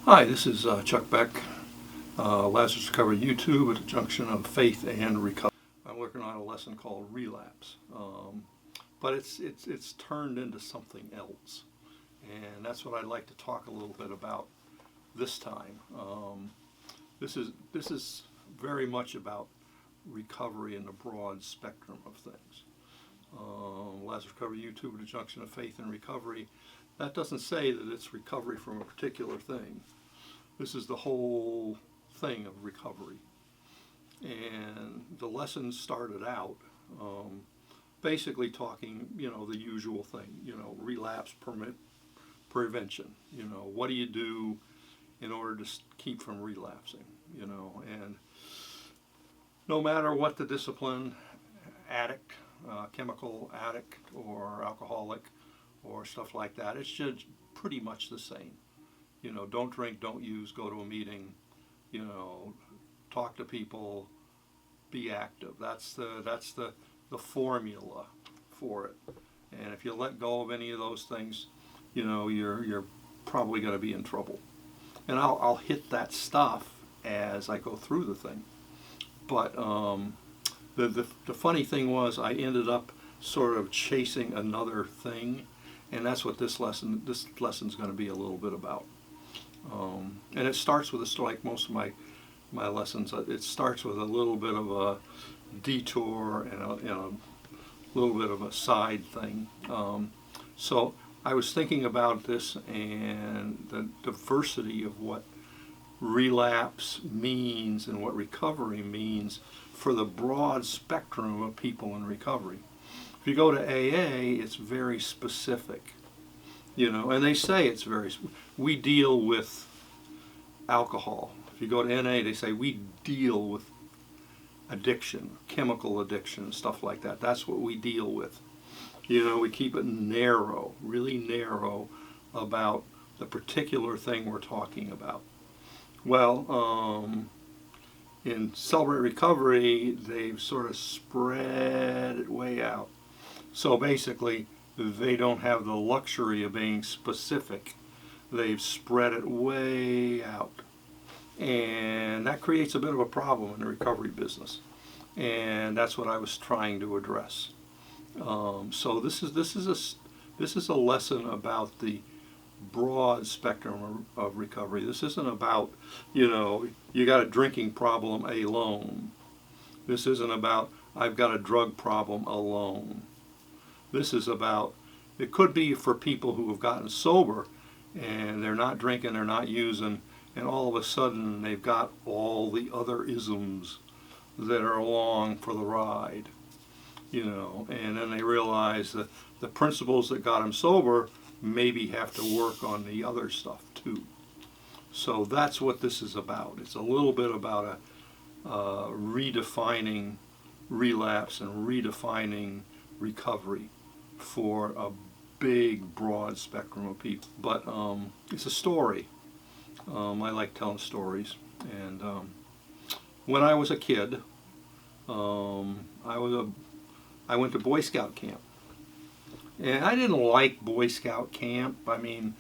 Hi, this is Chuck Beck, Lazarus Recovery YouTube at the junction of faith and recovery. I'm working on a lesson called Relapse, but it's turned into something else, and that's what I'd like to talk a little bit about this time. This is very much about recovery in the broad spectrum of things. Lazarus Recovery YouTube at the junction of faith and recovery. That doesn't say that it's recovery from a particular thing. This is the whole thing of recovery. And the lesson started out basically talking, the usual thing, relapse prevention. What do you do in order to keep from relapsing, and no matter what the discipline, addict, chemical addict or alcoholic or stuff like that, it's just pretty much the same. Don't drink, don't use, go to a meeting, talk to people, be active. That's the formula for it. And if you let go of any of those things, you're probably going to be in trouble. And I'll hit that stuff as I go through the thing. But the funny thing was I ended up sort of chasing another thing, and that's what this lesson's going to be a little bit about. And it starts with a story, like most of my lessons. It starts with a little bit of a detour and a little bit of a side thing. So I was thinking about this and the diversity of what relapse means and what recovery means for the broad spectrum of people in recovery. If you go to AA, it's very specific, and they say it's we deal with alcohol. If you go to NA, they say we deal with addiction, chemical addiction, stuff like that. That's what we deal with. We keep it narrow, really narrow about the particular thing we're talking about. Well, in Celebrate Recovery, they've sort of spread it way out. So basically, they don't have the luxury of being specific. They've spread it way out. And that creates a bit of a problem in the recovery business. And that's what I was trying to address. So this is a lesson about the broad spectrum of recovery. This isn't about, you got a drinking problem alone. This isn't about, I've got a drug problem alone. This is about, it could be for people who have gotten sober and they're not drinking, they're not using, and all of a sudden they've got all the other isms that are along for the ride, and then they realize that the principles that got them sober maybe have to work on the other stuff too. So that's what this is about. It's a little bit about redefining relapse and redefining recovery for a big, broad spectrum of people. But it's a story. I like telling stories. And when I was a kid, I went to Boy Scout camp. And I didn't like Boy Scout camp. I mean,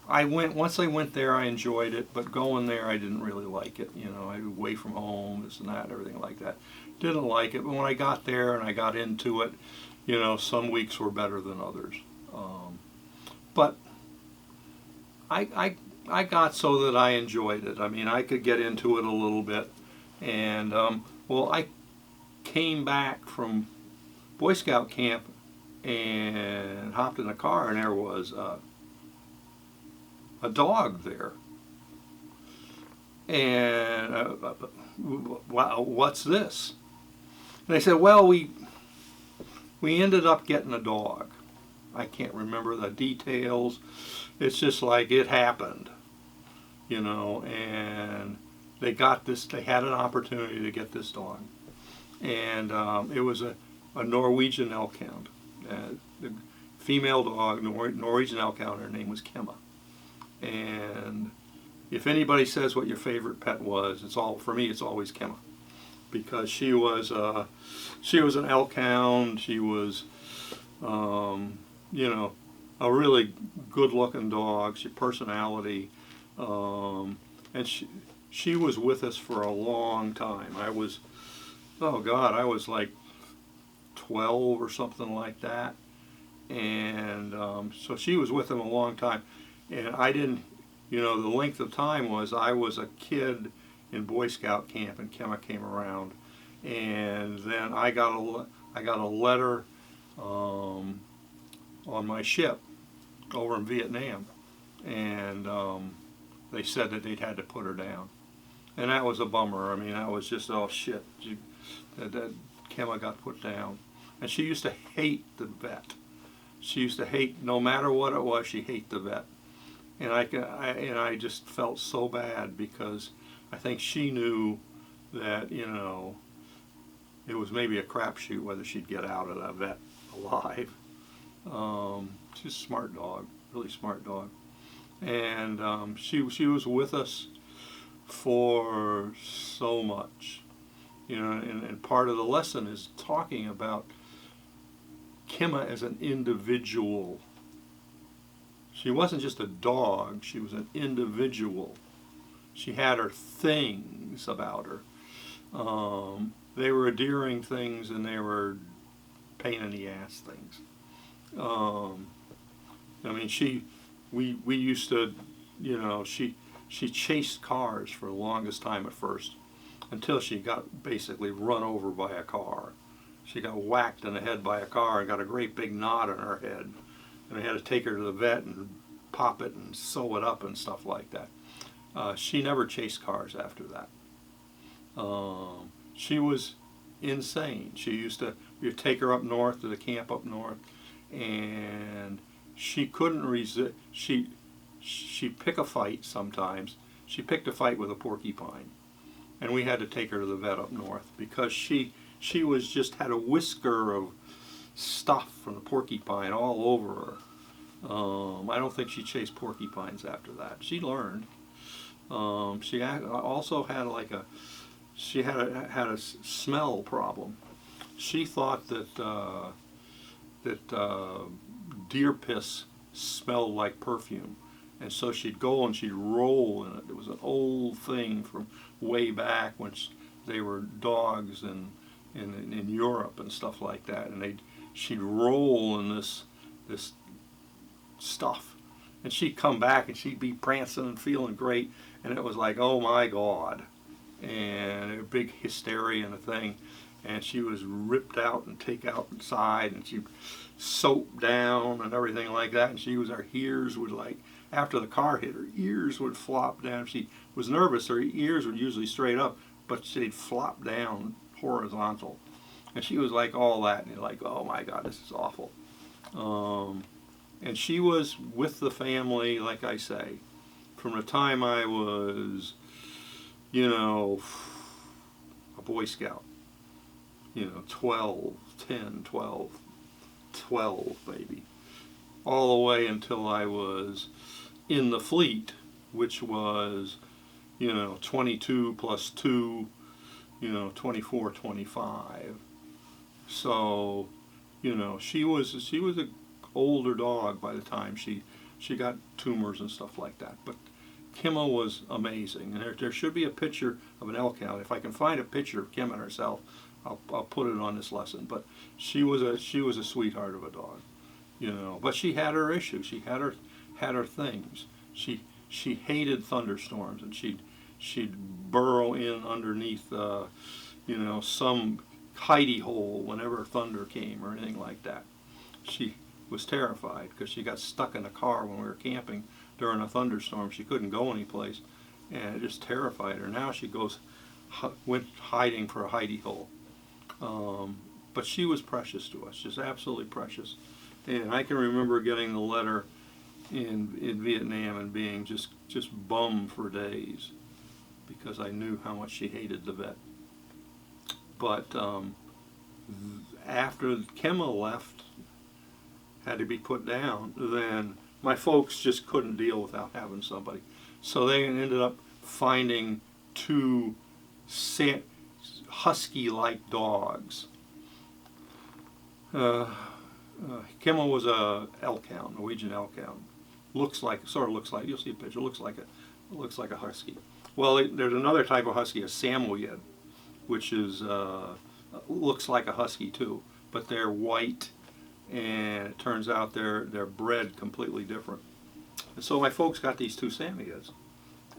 once I went there, I enjoyed it, but going there, I didn't really like it. I was away from home, this and that, everything like that. Didn't like it, but when I got there and I got into it, some weeks were better than others. But I got so that I enjoyed it. I mean, I could get into it a little bit. And, I came back from Boy Scout camp and hopped in a car, and there was a dog there. And wow, what's this? And they said, well, we ended up getting a dog. I can't remember the details. It's just like it happened, and they had an opportunity to get this dog. And it was a Norwegian elk hound. The female dog, Norwegian elk hound, her name was Kemma. And if anybody says what your favorite pet was, for me it's always Kemma, because she was an elk hound. She was a really good-looking dog. She personality, And she was with us for a long time. I was, oh God, I was like 12 or something like that. And so she was with him a long time. And I didn't, the length of time was I was a kid in Boy Scout camp and Kemma came around. And then I got a letter on my ship over in Vietnam. And they said that they'd had to put her down. And that was a bummer. I mean, that was just, oh shit, that Kemma got put down. And she used to hate the vet. She used to hate, no matter what it was, she hated the vet. And I just felt so bad because I think she knew that, it was maybe a crapshoot whether she'd get out of that vet alive. She's a smart dog, really smart dog. And she was with us for so much, and part of the lesson is talking about Kemma as an individual. She wasn't just a dog, she was an individual. She had her things about her. They were endearing things and they were pain in the ass things. I mean, we used to, she chased cars for the longest time at first until she got basically run over by a car. She got whacked in the head by a car and got a great big knot on her head. And they had to take her to the vet and pop it and sew it up and stuff like that. She never chased cars after that. She was insane. We'd take her up north to the camp up north, and she couldn't resist. She'd pick a fight sometimes. She picked a fight with a porcupine, and we had to take her to the vet up north because she was just had a whisker of stuff from the porcupine all over her. I don't think she chased porcupines after that. She learned. She also had a smell problem. She thought that deer piss smelled like perfume, and so she'd go and she'd roll in it. It was an old thing from way back when they were dogs in Europe and stuff like that, and she'd roll in this stuff, and she'd come back and she'd be prancing and feeling great, and it was like, oh my God, and a big hysteria and a thing, and she was ripped out and taken outside, and she soaped down and everything like that, and her ears would, like, after the car hit her, ears would flop down. If she was nervous, her ears would usually straight up, but they'd flop down horizontal, and she was like all that, and you're like, oh my God, this is awful. And she was with the family, like I say, from the time I was, a Boy Scout, 12, 10, 12, 12 maybe, all the way until I was in the fleet, which was, 22 plus 2, 24, 25. So, she was a older dog by the time she got tumors and stuff like that. But Kemma was amazing, and there should be a picture of an elk hound. If I can find a picture of Kemma herself, I'll put it on this lesson. But she was a sweetheart of a dog, But she had her issues. She had her things. She hated thunderstorms, and she'd burrow in underneath some hidey hole whenever thunder came or anything like that. She was terrified because she got stuck in a car when we were camping during a thunderstorm. She couldn't go anyplace, and it just terrified her. Now she went hiding for a hidey hole. But she was precious to us, just absolutely precious. And I can remember getting the letter in Vietnam and being just bummed for days because I knew how much she hated the vet. But after Kemma left, had to be put down, then my folks just couldn't deal without having somebody. So they ended up finding two husky-like dogs. Kemma was a elk hound, Norwegian elk hound. Sort of looks like, you'll see a picture, looks like It looks like a husky. Well, there's another type of husky, a Samoyed, which is looks like a husky too, but they're white, and it turns out they're bred completely different. And so my folks got these two Samoyeds,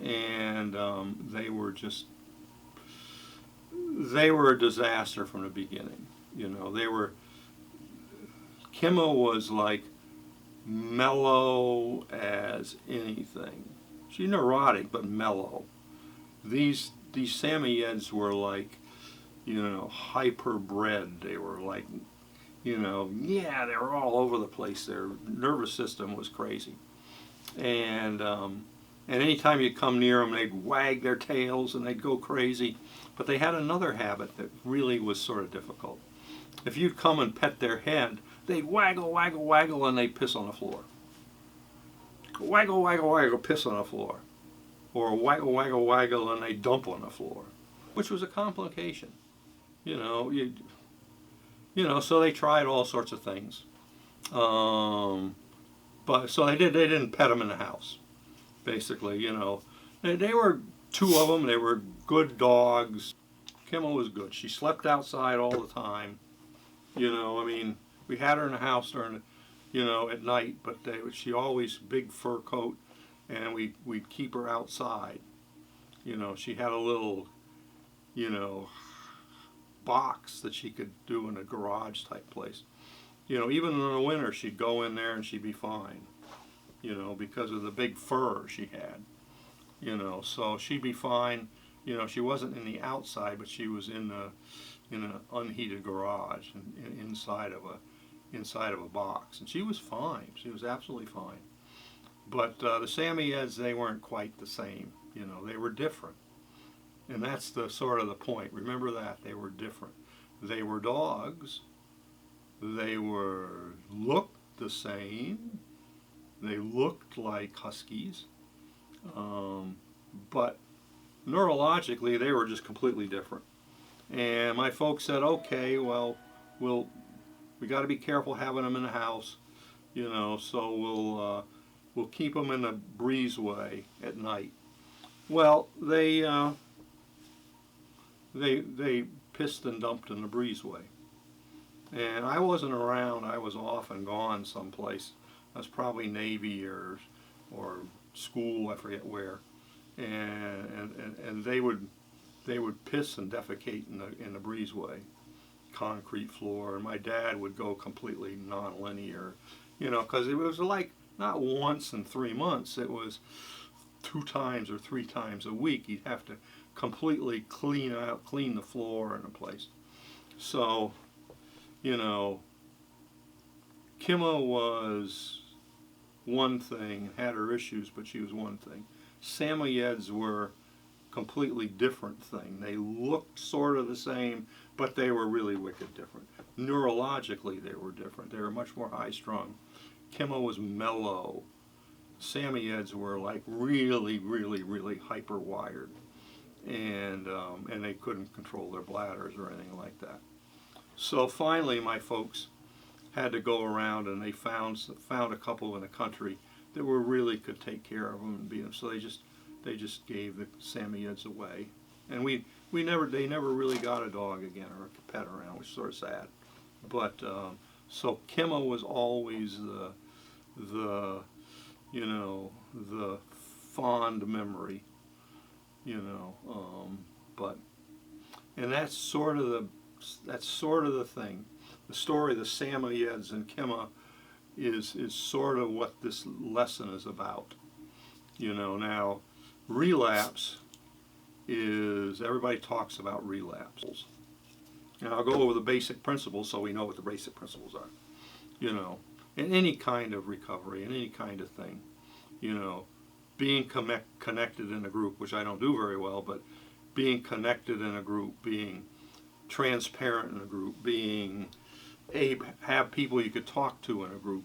and they were a disaster from the beginning. You know, Kimma was like mellow as anything. She's neurotic, but mellow. These Samoyeds were like, you know, hyper bred. They were like, you know, yeah, they were all over the place. Their nervous system was crazy. And anytime you come near them, they'd wag their tails and they'd go crazy. But they had another habit that really was sort of difficult. If you'd come and pet their head, they'd waggle, waggle, waggle, and they'd piss on the floor. Waggle, waggle, waggle, piss on the floor. Or waggle, waggle, waggle, and they'd dump on the floor, which was a complication. You know, so they tried all sorts of things. But so they didn't pet them in the house, basically. You know, they were two of them. They were good dogs. Kimma was good. She slept outside all the time. You know, I mean, we had her in the house during, you know, at night, but she always big fur coat, and we'd keep her outside. You know, she had a little, you know, box that she could do in a garage type place. You know, even in the winter, she'd go in there and she'd be fine. You know, because of the big fur she had. You know, so she'd be fine. You know, she wasn't in the outside, but she was in an unheated garage and inside of a box, and she was fine. She was absolutely fine. But the Samoyeds, they weren't quite the same. You know, they were different, and that's the sort of the point. Remember that they were different. They were dogs. They looked the same. They looked like huskies, but neurologically they were just completely different. And my folks said, okay, well, we got to be careful having them in the house, you know. So we'll keep them in the breezeway at night. Well, they pissed and dumped in the breezeway, and I wasn't around. I was off and gone someplace. I was probably Navy or school, I forget where, and they would piss and defecate in the breezeway, concrete floor, and my dad would go completely non-linear, you know, because it was like not once in 3 months. It was 2 times or 3 times a week. He'd have to completely clean the floor in a place. So, you know, Kimma was one thing, had her issues, but she was one thing. Samoyeds were completely different thing. They looked sort of the same, but they were really wicked different. Neurologically, they were different. They were much more high-strung. Kimma was mellow. Samoyeds were like really, really, really hyper-wired, and they couldn't control their bladders or anything like that. So finally, my folks had to go around, and they found a couple in the country that really could take care of them and beat them. So they just gave the Samoyeds away, and they never really got a dog again or a pet around, which is sort of sad. But so Kimma was always the you know, the fond memory, you know, and that's sort of the thing. The story of the Samoyeds and Kimma is sort of what this lesson is about. You know, now relapse is, everybody talks about relapses. And I'll go over the basic principles so we know what the basic principles are. You know, in any kind of recovery, in any kind of thing, you know, being connected in a group, which I don't do very well, but being connected in a group, being transparent in a group, have people you could talk to in a group,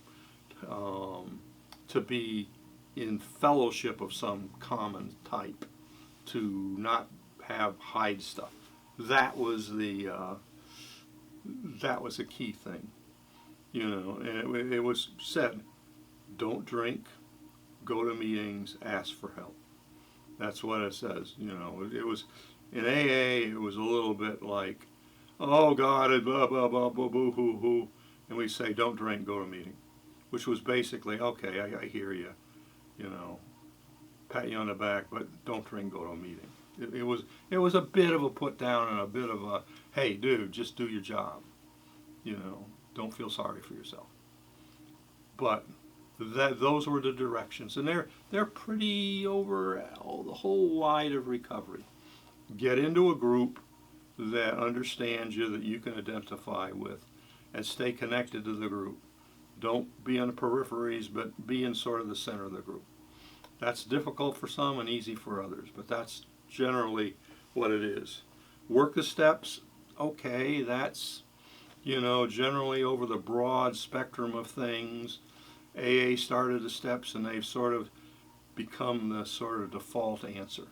to be in fellowship of some common type, to not hide stuff. That was a key thing, you know. And it was said, don't drink, go to meetings, ask for help. That's what it says. You know, it was in AA. It was a little bit like, oh God, blah blah blah blah boo hoo hoo, and we say don't drink, go to a meeting, which was basically okay. I hear you, you know, pat you on the back, but don't drink, go to a meeting. It was a bit of a put down and a bit of a hey dude, just do your job, you know, don't feel sorry for yourself. But those were the directions, and they're pretty over the whole wide of recovery. Get into a group that understands you, that you can identify with, and stay connected to the group. Don't be on the peripheries, but be in sort of the center of the group. That's difficult for some and easy for others, but that's generally what it is. Work the steps, okay, that's, you know, generally over the broad spectrum of things. AA started the steps, and they've sort of become the sort of default answer.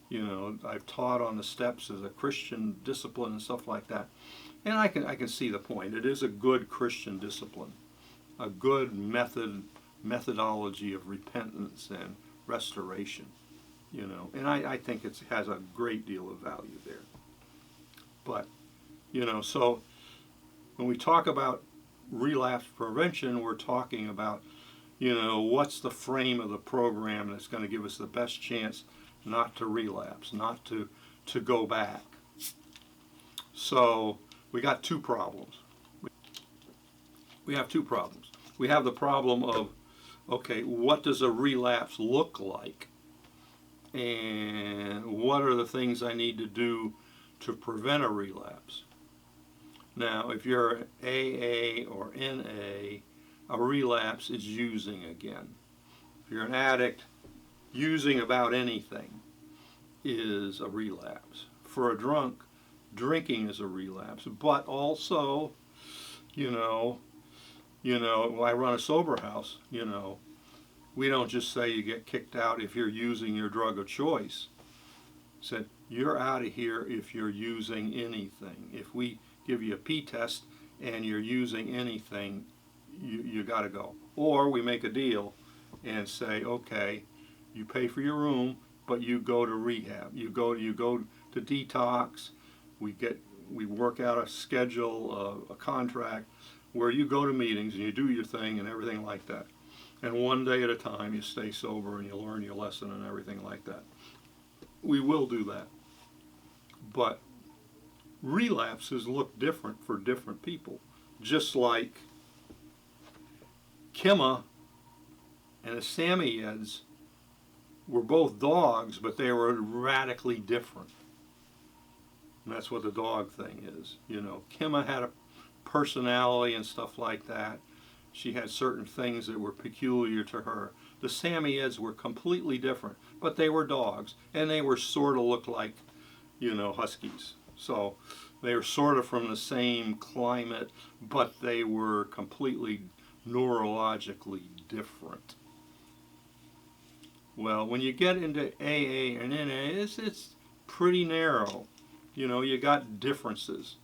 You know, I've taught on the steps as a Christian discipline and stuff like that, and I can see the point. It is a good Christian discipline, a good methodology of repentance and restoration. You know, and I think it has a great deal of value there. But, you know, so when we talk about relapse prevention, we're talking about, you know, what's the frame of the program that's going to give us the best chance not to relapse, not to go back. So we got two problems. We have two problems. We have the problem of, okay, what does a relapse look like? And what are the things I need to do to prevent a relapse? Now, if you're AA or NA, a relapse is using again. If you're an addict, using about anything is a relapse. For a drunk, drinking is a relapse. But also, you know, I run a sober house, you know, we don't just say you get kicked out if you're using your drug of choice. Said, you're out of here if you're using anything. If we give you a P-test and you're using anything, you got to go. Or we make a deal and say, okay, you pay for your room, but you go to rehab. You go to detox. We work out a schedule, a contract where you go to meetings and you do your thing and everything like that. And one day at a time, you stay sober and you learn your lesson and everything like that. We will do that. But relapses look different for different people. Just like Kimma and the Samoyeds were both dogs, but they were radically different. And that's what the dog thing is. You know, Kimma had a personality and stuff like that. She had certain things that were peculiar to her. The Samoyeds were completely different, but they were dogs, and they were sort of looked like, you know, huskies. So they were sort of from the same climate, but they were completely neurologically different. Well, when you get into AA and NA, it's pretty narrow. You know, you got differences.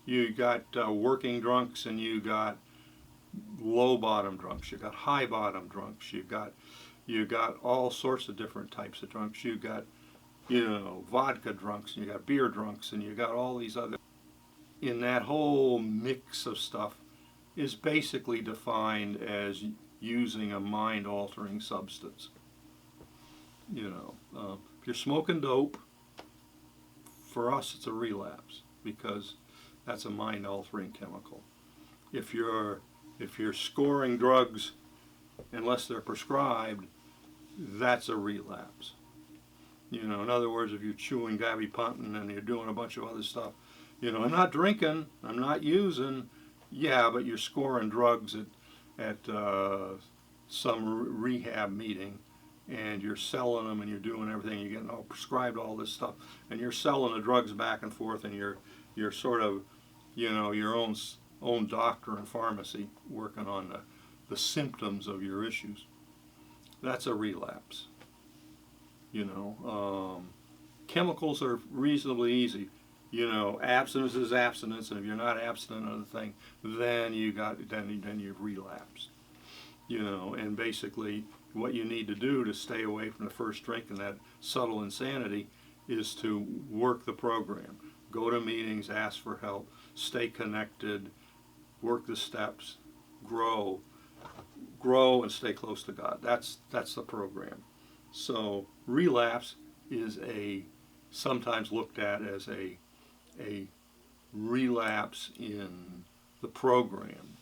You got working drunks, and you got low bottom drunks. You got high bottom drunks. You got all sorts of different types of drunks. You got, you know, vodka drunks, and you got beer drunks, and you got all these other. In that whole mix of stuff is basically defined as using a mind-altering substance. You know, if you're smoking dope, for us it's a relapse because that's a mind-altering chemical. If you're scoring drugs, unless they're prescribed, that's a relapse. You know, in other words, if you're chewing gabapentin and you're doing a bunch of other stuff, you know, I'm not drinking, I'm not using, yeah, but you're scoring drugs at some rehab meeting, and you're selling them and you're doing everything, you're getting all prescribed all this stuff, and you're selling the drugs back and forth, and you're sort of, you know, your own doctor and pharmacy working on the symptoms of your issues. That's a relapse. You know, chemicals are reasonably easy. You know, abstinence is abstinence, and if you're not abstinent of the thing, then you've relapsed. you know, and basically what you need to do to stay away from the first drink and that subtle insanity is to work the program. Go to meetings, ask for help, stay connected, work the steps, grow and stay close to God. That's the program. So relapse is sometimes looked at as a relapse in the program.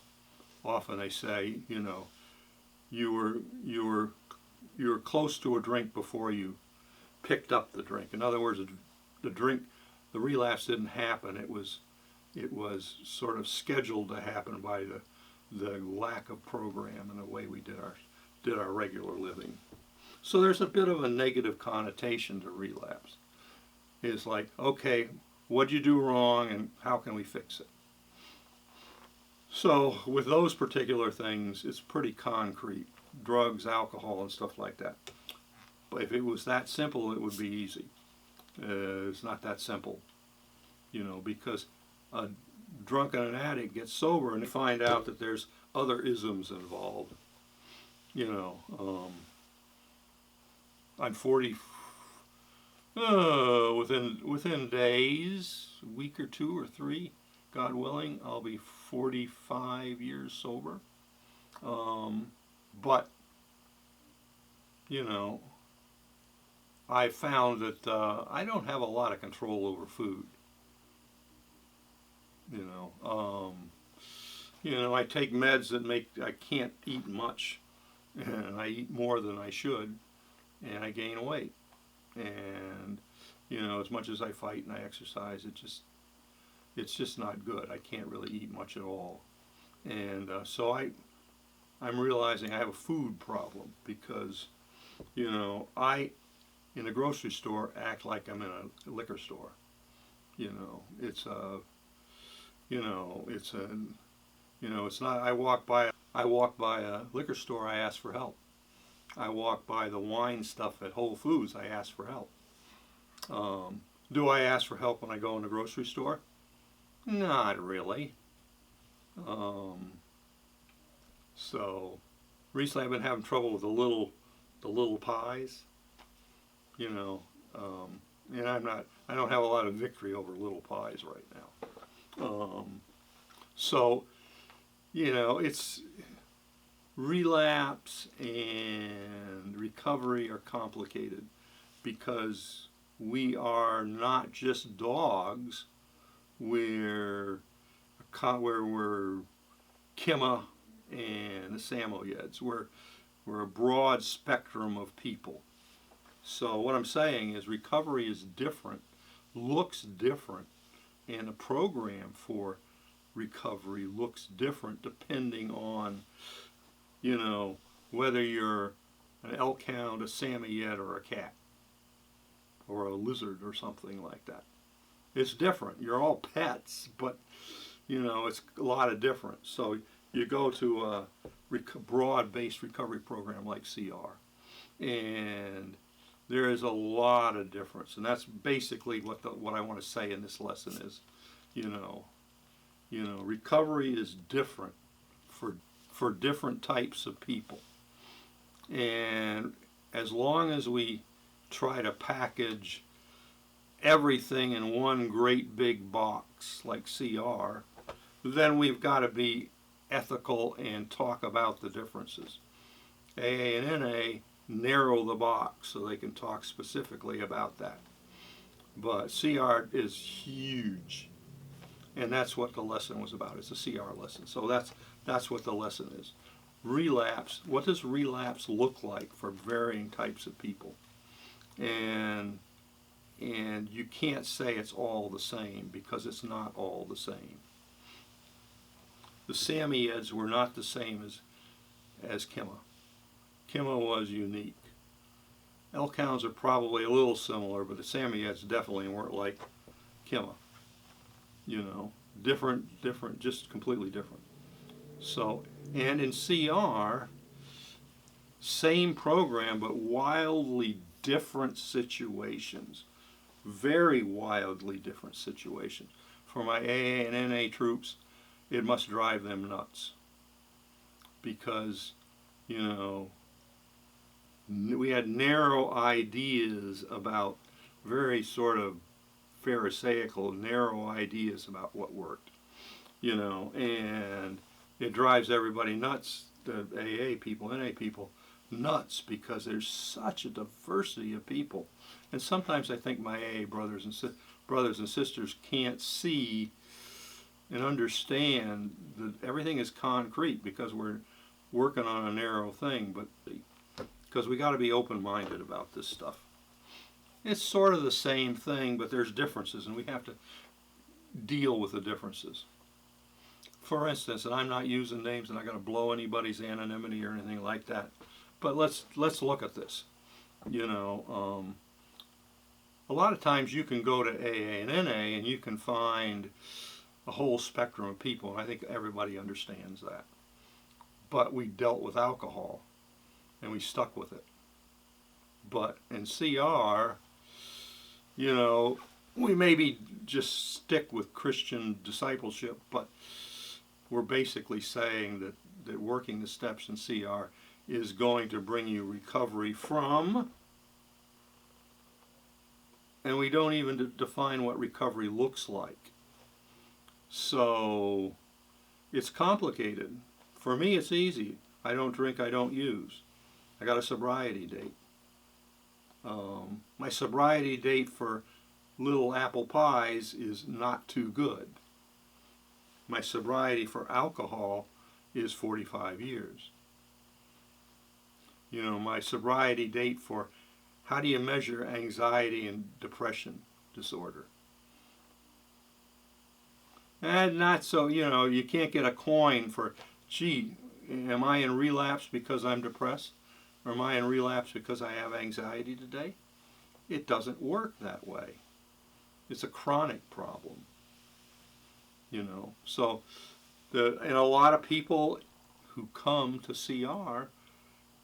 Often they say, you know, you were close to a drink before you picked up the drink. In other words, the relapse didn't happen. It was sort of scheduled to happen by the lack of program and the way we did our regular living. So there's a bit of a negative connotation to relapse. It's like, okay, what'd you do wrong and how can we fix it? So with those particular things, it's pretty concrete. Drugs, alcohol, and stuff like that. But if it was that simple, it would be easy. It's not that simple, you know, because a drunk and an addict gets sober and they find out that there's other isms involved. You know, I'm 40. Within days, a week or two or three, God willing, I'll be 45 years sober. But, you know, I found that I don't have a lot of control over food. You know, I take meds that make I can't eat much, and I eat more than I should, and I gain weight. And you know, as much as I fight and I exercise, it's just not good. I can't really eat much at all, and so I'm realizing I have a food problem because, you know, I in a grocery store act like I'm in a liquor store. You know, it's not. I walk by a liquor store, I ask for help. I walk by the wine stuff at Whole Foods, I ask for help. Do I ask for help when I go in the grocery store? Not really. So recently I've been having trouble with the little pies, you know, and I don't have a lot of victory over little pies right now. So, you know, it's relapse and recovery are complicated because we are not just dogs. We're Kima and the Samoyeds. We're a broad spectrum of people. So what I'm saying is recovery is different, looks different, and a program for recovery looks different depending on, you know, whether you're an elk hound, a Samoyed, or a cat, or a lizard or something like that. It's different. You're all pets, but, you know, it's a lot of different. So you go to a broad-based recovery program like CR, and there is a lot of difference. And that's basically what I want to say in this lesson is, you know, recovery is different for different types of people. And as long as we try to package everything in one great big box like CR, then we've got to be ethical and talk about the differences. AA and NA narrow the box so they can talk specifically about that. But CR is huge, and that's what the lesson was about. It's a CR lesson. So that's what the lesson is. Relapse, what does relapse look like for varying types of people? And you can't say it's all the same because it's not all the same. The Samoyeds were not the same as Kima. Kima was unique. Elk hounds are probably a little similar, but the Samoyeds definitely weren't like Kima. You know, different, just completely different. So, and in CR, same program, but wildly different situations. Very wildly different situations. For my AA and NA troops, it must drive them nuts. Because You know, we had narrow ideas about, very sort of pharisaical, narrow ideas about what worked. You know, and it drives everybody nuts, the AA people, NA people, nuts, because there's such a diversity of people. And sometimes I think my AA brothers and sisters can't see and understand that everything is concrete, because we're working on a narrow thing, but because we got to be open-minded about this stuff. It's sort of the same thing, but there's differences, and we have to deal with the differences. For instance, and I'm not using names, and I'm not going to blow anybody's anonymity or anything like that, but let's look at this. You know, a lot of times you can go to AA and NA and you can find a whole spectrum of people, and I think everybody understands that. But we dealt with alcohol, and we stuck with it. But in CR, you know, we maybe just stick with Christian discipleship, but we're basically saying that working the steps in CR is going to bring you recovery from, and we don't even define what recovery looks like. So it's complicated. For me, it's easy. I don't drink, I don't use. I got a sobriety date. My sobriety date for little apple pies is not too good. My sobriety for alcohol is 45 years. You know, my sobriety date for how do you measure anxiety and depression disorder? And not so, you know, you can't get a coin for, gee, am I in relapse because I'm depressed? Or am I in relapse because I have anxiety today? It doesn't work that way. It's a chronic problem. You know, so and a lot of people who come to CR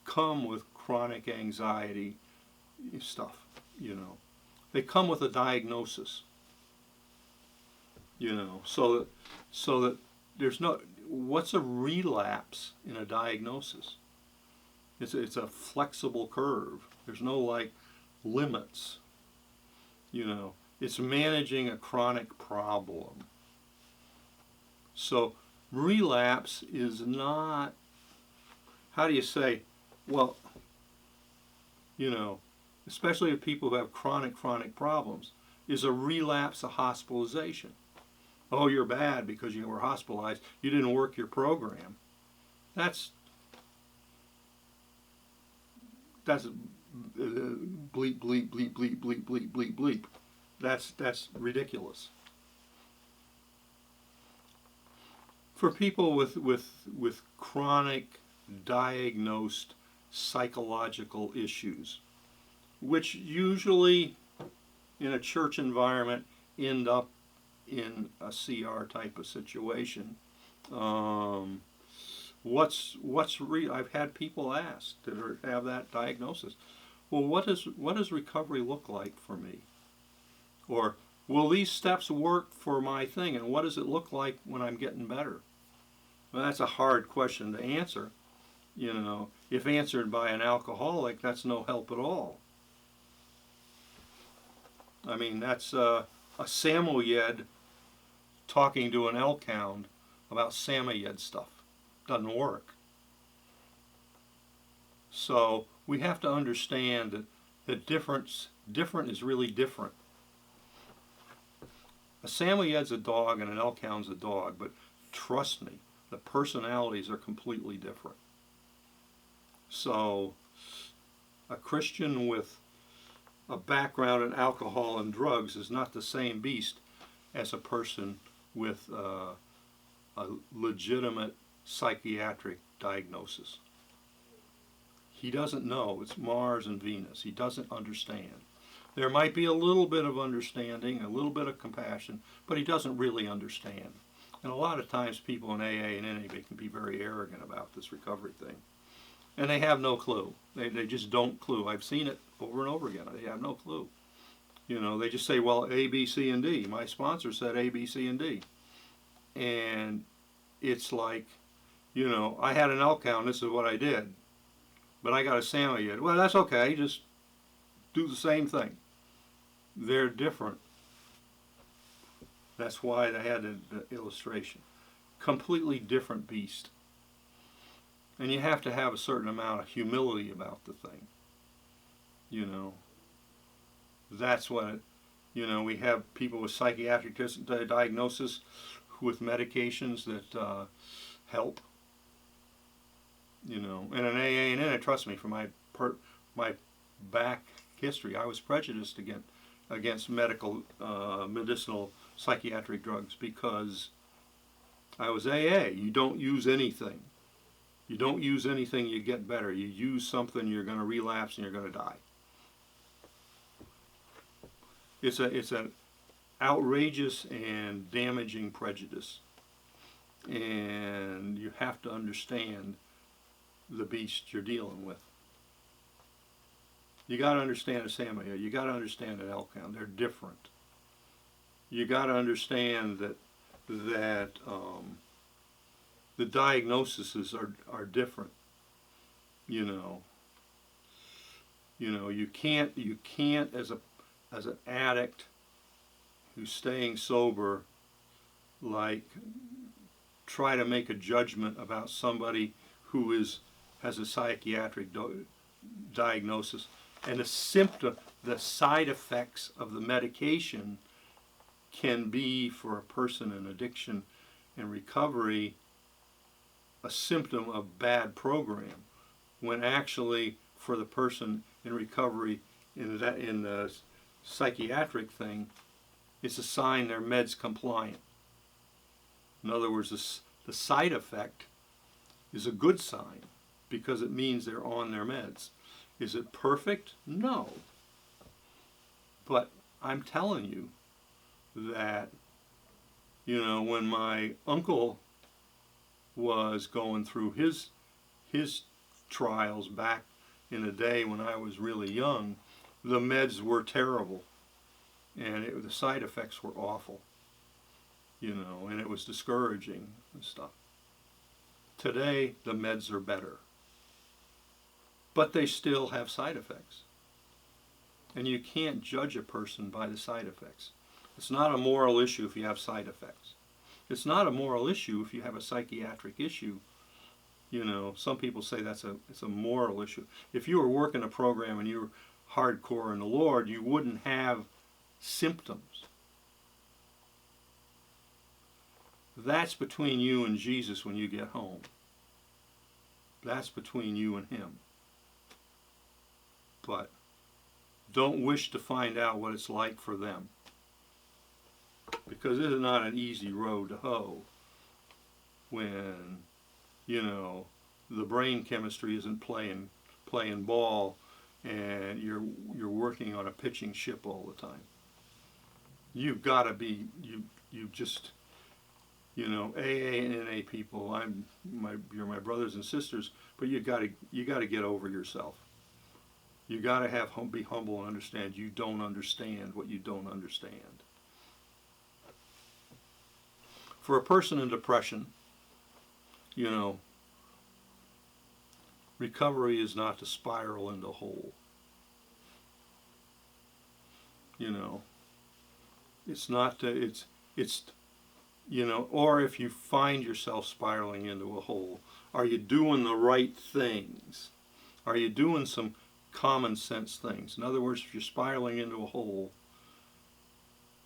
come with chronic anxiety stuff. You know, they come with a diagnosis. You know, so that there's no, what's a relapse in a diagnosis? It's a flexible curve. There's no like limits. You know, it's managing a chronic problem. So relapse is not, how do you say, well, you know, especially with people who have chronic problems, is a relapse a hospitalization? Oh, you're bad because you were hospitalized. You didn't work your program. That's bleep, bleep, bleep, bleep, bleep, bleep, bleep, bleep. That's ridiculous. For people with chronic diagnosed psychological issues, which usually in a church environment end up in a CR type of situation, I've had people ask that have that diagnosis, well, what does recovery look like for me? Or will these steps work for my thing, and what does it look like when I'm getting better? Well, that's a hard question to answer. You know, if answered by an alcoholic, that's no help at all. I mean, that's a Samoyed talking to an elk hound about Samoyed stuff. Doesn't work. So we have to understand that different is really different. A Samoyed's a dog and an elk hound's a dog, but trust me, the personalities are completely different. So a Christian with a background in alcohol and drugs is not the same beast as a person with a legitimate psychiatric diagnosis. He doesn't know. It's Mars and Venus. He doesn't understand. There might be a little bit of understanding, a little bit of compassion, but he doesn't really understand. And a lot of times people in AA and NA can be very arrogant about this recovery thing. And they have no clue. They just don't clue. I've seen it over and over again. They have no clue. You know, they just say, well, A, B, C, and D. My sponsor said A, B, C, and D. And it's like, you know, I had an elk hound, this is what I did. but I got a SAMA yet. Well, that's okay. Just do the same thing. They're different. That's why I had the illustration. Completely different beast. And you have to have a certain amount of humility about the thing. You know, that's what, we have people with psychiatric diagnosis with medications that help. And an AA and N, trust me, from my back history, I was prejudiced against medicinal psychiatric drugs because I was AA. You don't use anything. You don't use anything, you get better. You use something, you're going to relapse and you're going to die. It's an outrageous and damaging prejudice. And you have to understand the beast you're dealing with. You got to understand a Samoyed. You got to understand an Elkhound. They're different. You got to understand that the diagnoses are different. You can't as an addict who's staying sober, like, try to make a judgment about somebody who has a psychiatric diagnosis, and the side effects of the medication can be, for a person in addiction and recovery, a symptom of bad program, when actually for the person in recovery in the psychiatric thing, it's a sign their med's compliant. In other words, the side effect is a good sign because it means they're on their meds. Is it perfect? No. But I'm telling you that, when my uncle was going through his trials back in the day when I was really young, the meds were terrible. And the side effects were awful. And it was discouraging and stuff. Today, the meds are better. But they still have side effects. And you can't judge a person by the side effects. It's not a moral issue if you have side effects. It's not a moral issue if you have a psychiatric issue. Some people say it's a moral issue. If you were working a program and you were hardcore in the Lord, you wouldn't have symptoms. That's between you and Jesus when you get home. That's between you and Him. But don't wish to find out what it's like for them. Because it is not an easy road to hoe when, the brain chemistry isn't playing ball and you're working on a pitching ship all the time. You've got to be, you just, AA and NA people, you're my brothers and sisters, but you got to get over yourself. You got to be humble and understand you don't understand what you don't understand. For a person in depression, recovery is not to spiral into a hole. It's not to, it's or if you find yourself spiraling into a hole, are you doing the right things? Are you doing some common sense things? In other words, if you're spiraling into a hole,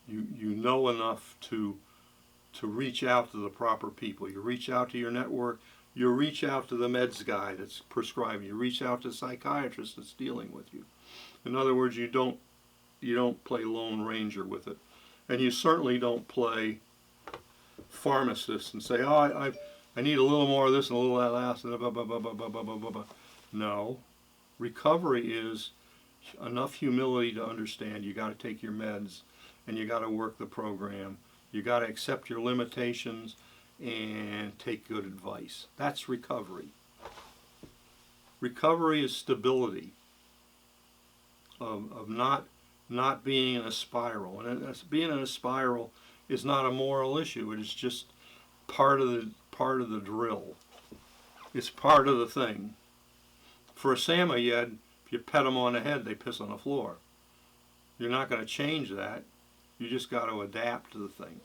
you know enough to reach out to the proper people. You reach out to your network. You reach out to the meds guy that's prescribing. You reach out to the psychiatrist that's dealing with you. In other words, you don't play Lone Ranger with it, and you certainly don't play pharmacist and say, "Oh, I need a little more of this and a little of that last." And blah, blah, blah, blah, blah, blah, blah, blah. No, recovery is enough humility to understand you got to take your meds and you got to work the program. You got to accept your limitations and take good advice. That's recovery. Recovery is stability of not being in a spiral. And being in a spiral is not a moral issue. It is just part of the drill. It's part of the thing. For a Samoyed, if you pet them on the head, they piss on the floor. You're not going to change that. You just got to adapt to the thing.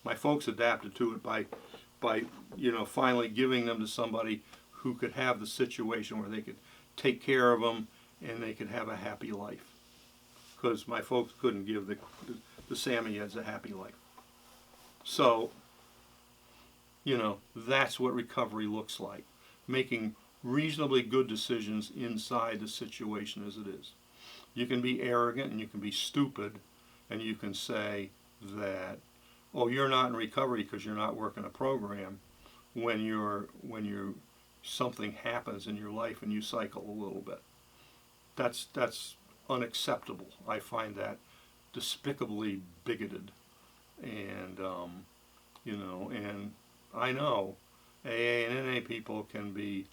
My folks adapted to it by finally giving them to somebody who could have the situation where they could take care of them and they could have a happy life. Because my folks couldn't give the Samoyeds a happy life. So, that's what recovery looks like. Making reasonably good decisions inside the situation as it is. You can be arrogant and you can be stupid and you can say that, oh, you're not in recovery because you're not working a program when something happens in your life and you cycle a little bit. That's unacceptable. I find that despicably bigoted, and and I know AA and NA people can be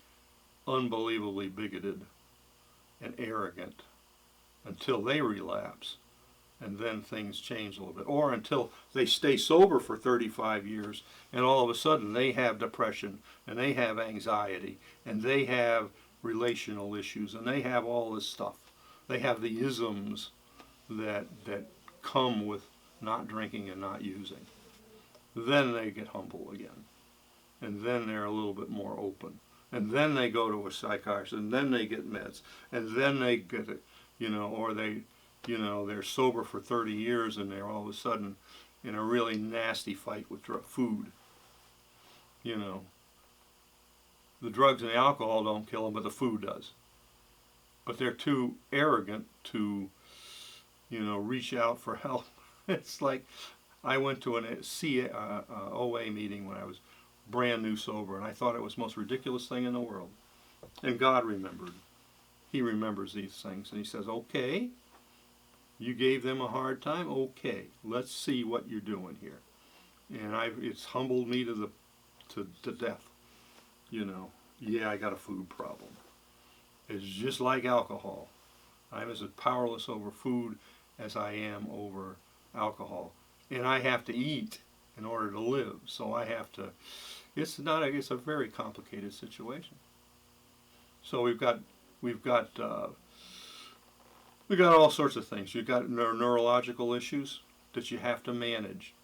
unbelievably bigoted and arrogant until they relapse, and then things change a little bit, or until they stay sober for 35 years and all of a sudden they have depression and they have anxiety and they have relational issues and they have all this stuff. They have the isms that come with not drinking and not using. Then they get humble again, and then they're a little bit more open, and then they go to a psychiatrist, and then they get meds, and then they get it, or they're sober for 30 years and they're all of a sudden in a really nasty fight with food. The drugs and the alcohol don't kill them, but the food does. But they're too arrogant to, reach out for help. It's like I went to an OA meeting when I was brand new sober, and I thought it was the most ridiculous thing in the world. And God remembered. He remembers these things, and he says, okay, you gave them a hard time? Okay, let's see what you're doing here. And it's humbled me to death. Yeah, I got a food problem. It's just like alcohol. I'm as powerless over food as I am over alcohol. And I have to eat in order to live. So I have to, it's a very complicated situation. So we've got all sorts of things. You've got neurological issues that you have to manage,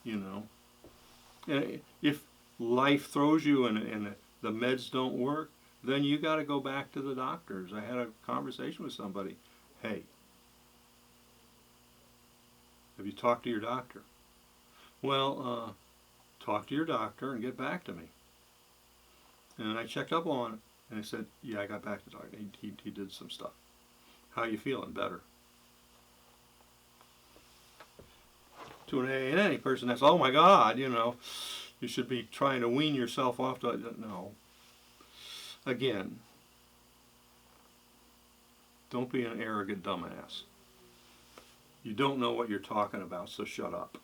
And if life throws you and the meds don't work, then you got to go back to the doctors. I had a conversation with somebody. Hey, have you talked to your doctor? Well, talk to your doctor and get back to me. And I checked up on it, and he said, yeah, I got back to the doctor. He did some stuff. How you feeling? Better. To an AA person, that's, oh my God, you should be trying to wean yourself off. No. Again, don't be an arrogant dumbass. You don't know what you're talking about, so shut up.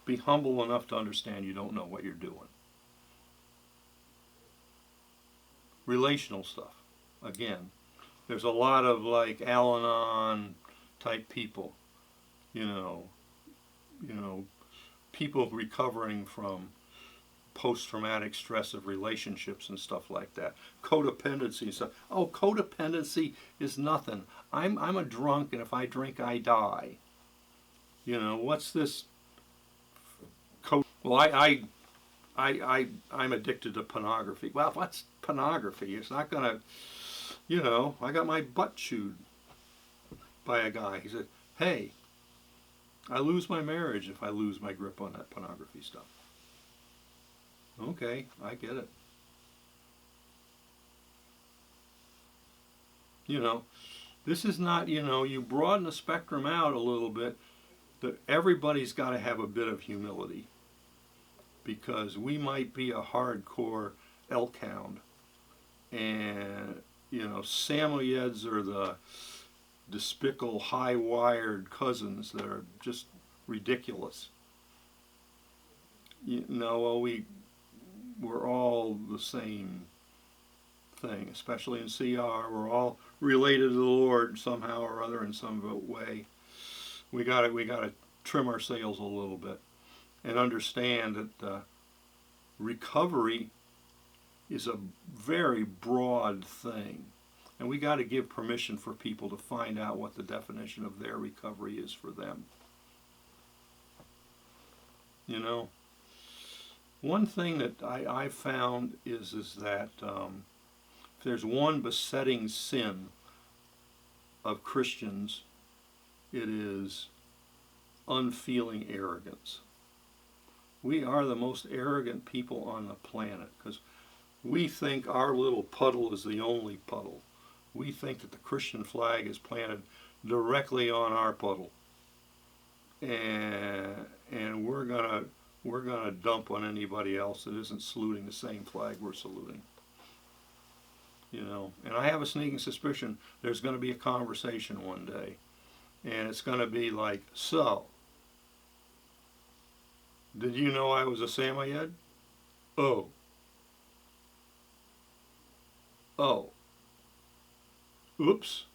Be humble enough to understand you don't know what you're doing. Relational stuff. Again, there's a lot of like Al-Anon type people, people recovering from post-traumatic stress of relationships and stuff like that. Codependency and stuff. Oh, codependency is nothing. I'm a drunk, and if I drink, I die. What's this? Well, I'm addicted to pornography. Well, what's pornography? It's not gonna, I got my butt chewed by a guy. He said, hey, I lose my marriage if I lose my grip on that pornography stuff. Okay, I get it. This is not, you broaden the spectrum out a little bit, that everybody's got to have a bit of humility, because we might be a hardcore elk hound, and, Samoyeds are the despicable, high-wired cousins that are just ridiculous. We're all the same thing, especially in CR. We're all related to the Lord somehow or other in some way. We got to trim our sails a little bit and understand that recovery is a very broad thing. And we got to give permission for people to find out what the definition of their recovery is for them. You know, one thing that I found is that if there's one besetting sin of Christians, it is unfeeling arrogance. We are the most arrogant people on the planet because we think our little puddle is the only puddle. We think that the Christian flag is planted directly on our puddle, and we're gonna dump on anybody else that isn't saluting the same flag we're saluting. You know, and I have a sneaking suspicion there's going to be a conversation one day, and it's going to be like, so, did you know I was a Samoyed? Oh. Oh. Oops.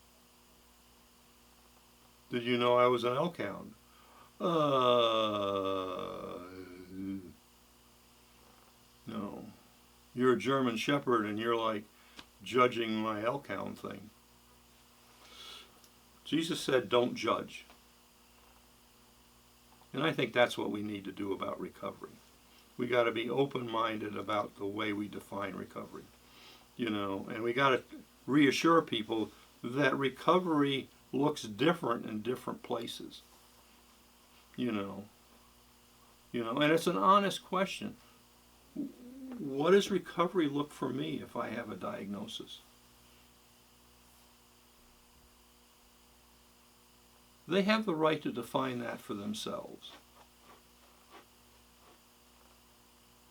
Did you know I was an elk hound? No. You're a German Shepherd and you're like judging my elk hound thing. Jesus said, don't judge. And I think that's what we need to do about recovery. We got to be open-minded about the way we define recovery. You know, and we got to reassure people that recovery looks different in different places. You know, and it's an honest question. What does recovery look for me if I have a diagnosis? They have the right to define that for themselves.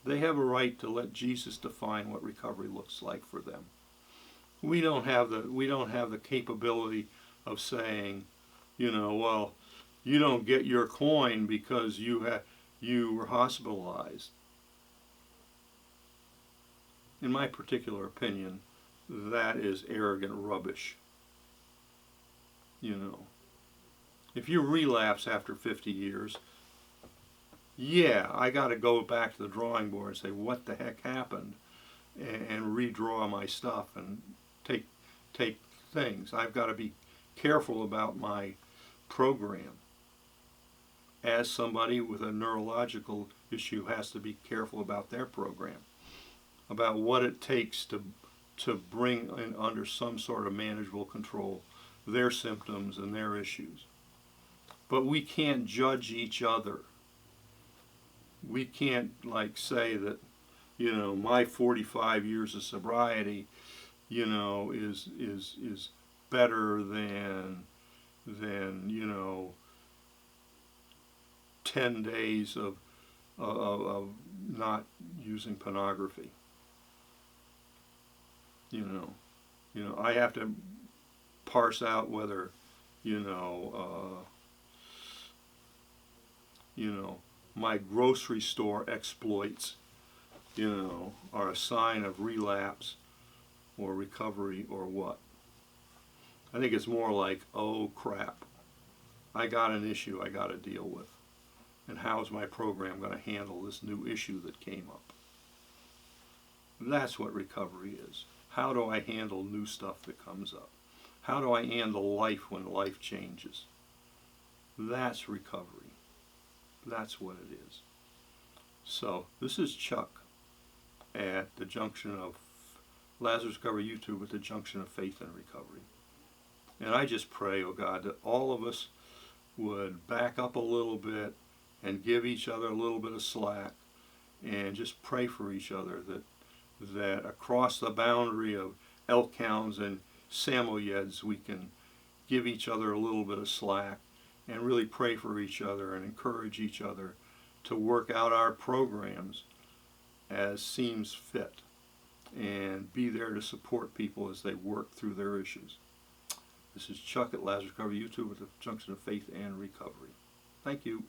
They have a right to let Jesus define what recovery looks like for them. We don't have the capability of saying, you know, well, you don't get your coin because you were hospitalized. In my particular opinion, that is arrogant rubbish. You know, if you relapse after 50 years, yeah, I got to go back to the drawing board and say, what the heck happened? And redraw my stuff and take things. I've got to be careful about my program. As somebody with a neurological issue has to be careful about their program, about what it takes to bring in under some sort of manageable control their symptoms and their issues. But we can't judge each other. We can't like say that, you know, my 45 years of sobriety, you know, is better than you know 10 days of not using pornography. You know, I have to parse out whether, you know, my grocery store exploits, you know, are a sign of relapse or recovery or what. I think it's more like, oh crap, I got an issue I got to deal with. And how's my program going to handle this new issue that came up? That's what recovery is. How do I handle new stuff that comes up? How do I handle life when life changes? That's recovery. That's what it is. So this is Chuck at the junction of Lazarus Recovery YouTube at the junction of faith and recovery. And I just pray, oh God, that all of us would back up a little bit and give each other a little bit of slack and just pray for each other that across the boundary of elk hounds and Samoyeds we can give each other a little bit of slack and really pray for each other and encourage each other to work out our programs as seems fit and be there to support people as they work through their issues. This is Chuck at Lazarus Recovery YouTube at the junction of faith and recovery. Thank you.